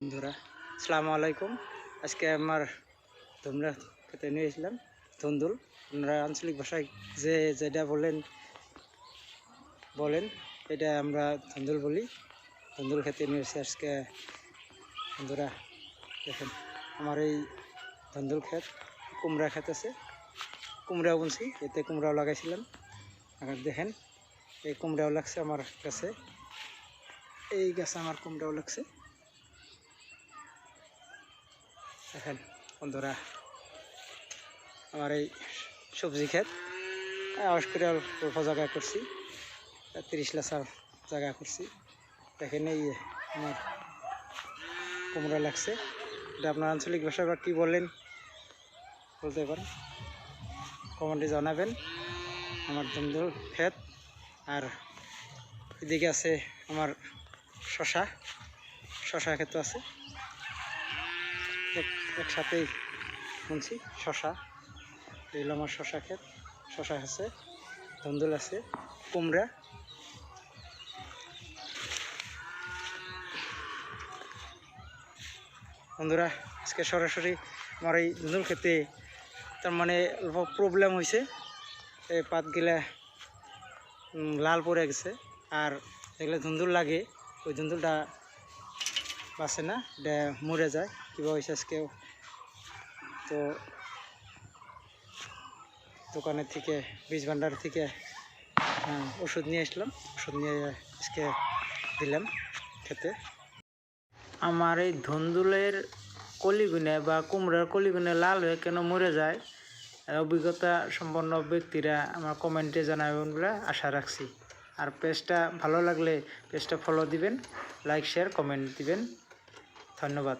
বন্ধুরা আসসালামু আলাইকুম। আজকে আমার তোমরা খেতে নিয়ে এসলাম ধুন্দুল। আপনারা আঞ্চলিক ভাষায় যেটা বলেন এটা আমরা ধুন্দুল বলি। ধুন্দুল খেতে নিয়ে এসেছি আজকে। বন্ধুরা দেখেন আমার এই ধুন্দুল ক্ষেত, কুমড়া ক্ষেত আছে, কুমড়াও বুনছি, এতে কুমড়াও লাগাইছিলাম। আর দেখেন এই কুমড়াও লাগছে আমার গাছে, এই গাছে আমার কুমড়াও লাগছে। দেখেন বন্ধুরা আমার এই সবজি ক্ষেত আওয়াজ করে অল্প জায়গা করছি, 30 লাচার জায়গা করছি। দেখেন এই আমার কুমড়া লাগছে। এটা আপনার আঞ্চলিক ভাষায় বা কী বলেন বলতে পারেন, কমেন্টে জানাবেন। আমার ধুন্দুল ক্ষেত, আর এদিকে আছে আমার শশা ক্ষেত আছে, একসাথেই বুনছি শশা। এগুলো আমার শশা ক্ষেত, শশা আছে, ধুন্দুল আছে, কুমড়া। বন্ধুরা আজকে সরাসরি আমার এই ধুন্দুল খেতে তার মানে অল্প প্রবলেম হয়েছে, এই পাতগুলা লাল পড়ে গেছে। আর যেগুলো ধুন্দুল লাগে ওই ধুন্দুলটা বাঁচে না, এটা মরে যায়। কীভাবে হয়েছে আজকেও তো দোকানের থেকে, বীজ ভান্ডার থেকে ওষুধ নিয়ে আসলাম, ওষুধ নিয়ে আজকে দিলাম খেতে। আমার এই ধুন্দুলের কলিগুনে বা কুমড়ার কলিগুনে লাল হয়ে কেন মরে যায়, অভিজ্ঞতা সম্পন্ন ব্যক্তিরা আমার কমেন্টে জানাবেন বলে আশা রাখছি। আর পেজটা ভালো লাগলে পেজটা ফলো দিবেন, লাইক শেয়ার কমেন্ট দিবেন। ধন্যবাদ।